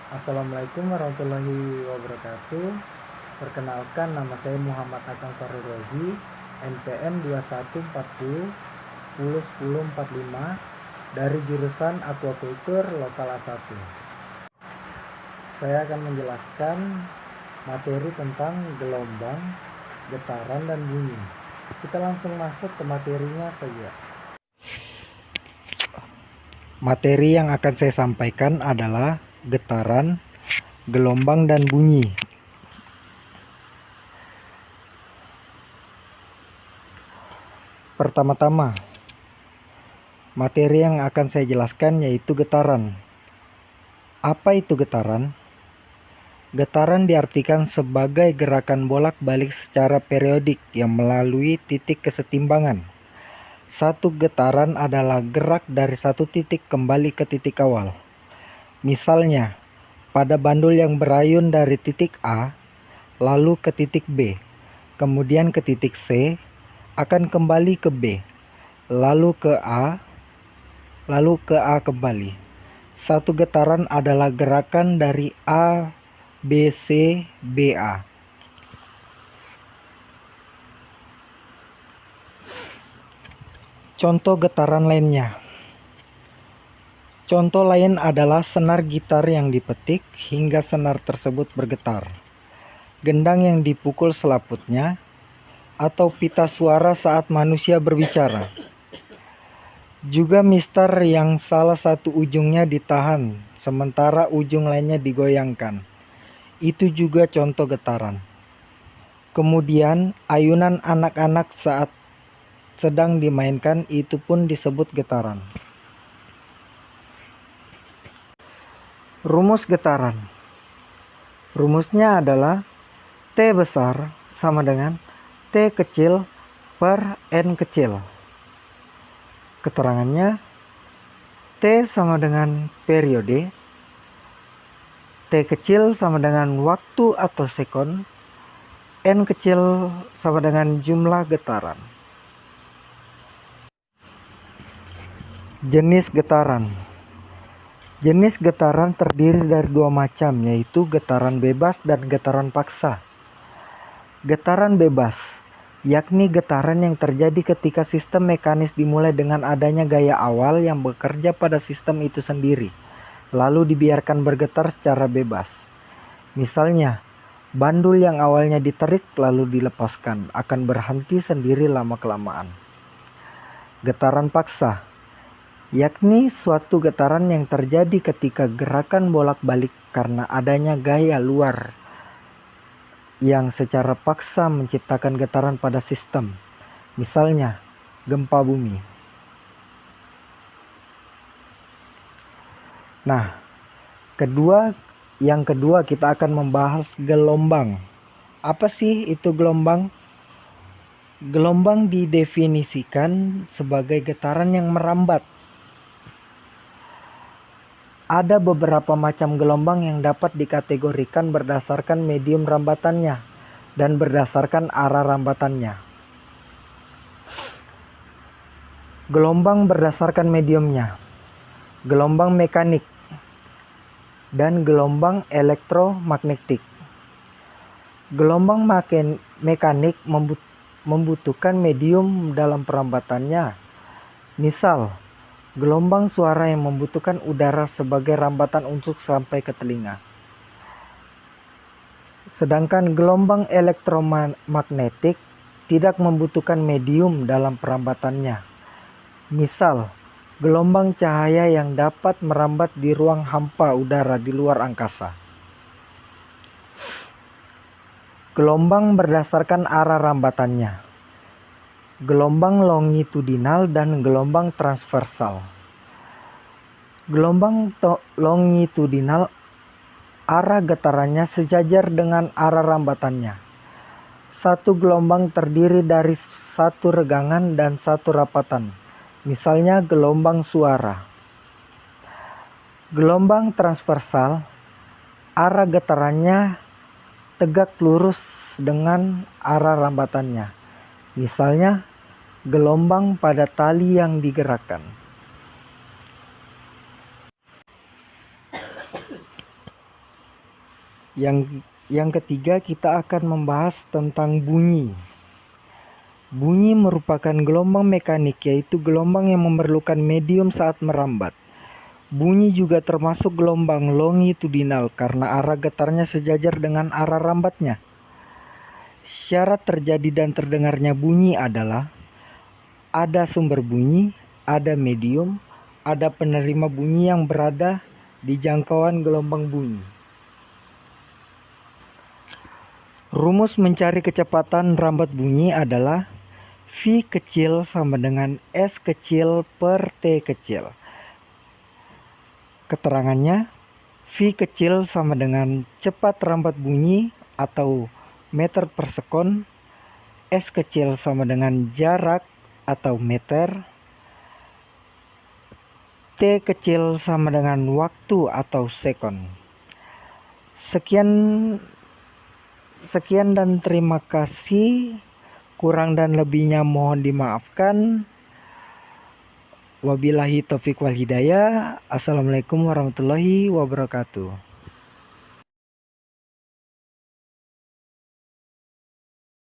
Assalamualaikum warahmatullahi wabarakatuh. Perkenalkan, nama saya Muhammad Akang Farul Rozi, NPM 2140 101045 dari jurusan Aquacultur Lokal A1. Saya akan menjelaskan materi tentang gelombang, getaran, dan bunyi. Kita langsung masuk ke materinya saja. Materi yang akan saya sampaikan adalah getaran, gelombang, dan bunyi. Pertama-tama, materi yang akan saya jelaskan yaitu getaran. Apa itu getaran? Getaran diartikan sebagai gerakan bolak-balik secara periodik yang melalui titik kesetimbangan. Satu getaran adalah gerak dari satu titik kembali ke titik awal. Misalnya, pada bandul yang berayun dari titik A, lalu ke titik B, kemudian ke titik C, akan kembali ke B, lalu ke A kembali. Satu getaran adalah gerakan dari A, B, C, B, A. Contoh getaran lainnya. Contoh lain adalah senar gitar yang dipetik hingga senar tersebut bergetar, gendang yang dipukul selaputnya, atau pita suara saat manusia berbicara. Juga mistar yang salah satu ujungnya ditahan, sementara ujung lainnya digoyangkan. Itu juga contoh getaran. Kemudian, ayunan anak-anak saat sedang dimainkan itu pun disebut getaran. Rumus getaran. Rumusnya adalah T besar sama dengan T kecil per N kecil. Keterangannya, T sama dengan periode, T kecil sama dengan waktu atau sekon, N kecil sama dengan jumlah getaran. Jenis getaran. Jenis getaran terdiri dari dua macam, yaitu getaran bebas dan getaran paksa. Getaran bebas, yakni getaran yang terjadi ketika sistem mekanis dimulai dengan adanya gaya awal yang bekerja pada sistem itu sendiri, lalu dibiarkan bergetar secara bebas. Misalnya, bandul yang awalnya ditarik lalu dilepaskan akan berhenti sendiri lama-kelamaan. Getaran paksa, yakni suatu getaran yang terjadi ketika gerakan bolak-balik karena adanya gaya luar yang secara paksa menciptakan getaran pada sistem, misalnya gempa bumi. Nah, yang kedua kita akan membahas gelombang. Apa sih itu gelombang? Gelombang didefinisikan sebagai getaran yang merambat. Ada beberapa macam gelombang yang dapat dikategorikan berdasarkan medium rambatannya dan berdasarkan arah rambatannya. Gelombang berdasarkan mediumnya, gelombang mekanik, dan gelombang elektromagnetik. Gelombang mekanik membutuhkan medium dalam perambatannya. Misal, gelombang suara yang membutuhkan udara sebagai rambatan untuk sampai ke telinga. Sedangkan gelombang elektromagnetik tidak membutuhkan medium dalam perambatannya. Misal, gelombang cahaya yang dapat merambat di ruang hampa udara di luar angkasa. Gelombang berdasarkan arah rambatannya. Gelombang longitudinal dan gelombang transversal. Gelombang longitudinal, arah getarannya sejajar dengan arah rambatannya. Satu gelombang terdiri dari satu regangan dan satu rapatan, misalnya gelombang suara. Gelombang transversal, arah getarannya tegak lurus dengan arah rambatannya, misalnya gelombang pada tali yang digerakkan. Yang ketiga, kita akan membahas tentang bunyi. Bunyi merupakan gelombang mekanik, yaitu gelombang yang memerlukan medium saat merambat. Bunyi juga termasuk gelombang longitudinal karena arah getarnya sejajar dengan arah rambatnya. Syarat terjadi dan terdengarnya bunyi adalah ada sumber bunyi, ada medium, ada penerima bunyi yang berada di jangkauan gelombang bunyi. Rumus mencari kecepatan rambat bunyi adalah V kecil sama dengan S kecil per T kecil. Keterangannya, V kecil sama dengan cepat rambat bunyi atau meter per sekon, S kecil sama dengan jarak atau meter, T kecil sama dengan waktu atau sekon. Sekian dan terima kasih. Kurang dan lebihnya mohon dimaafkan. Wabillahi taufiq wal hidayah. Assalamualaikum warahmatullahi wabarakatuh.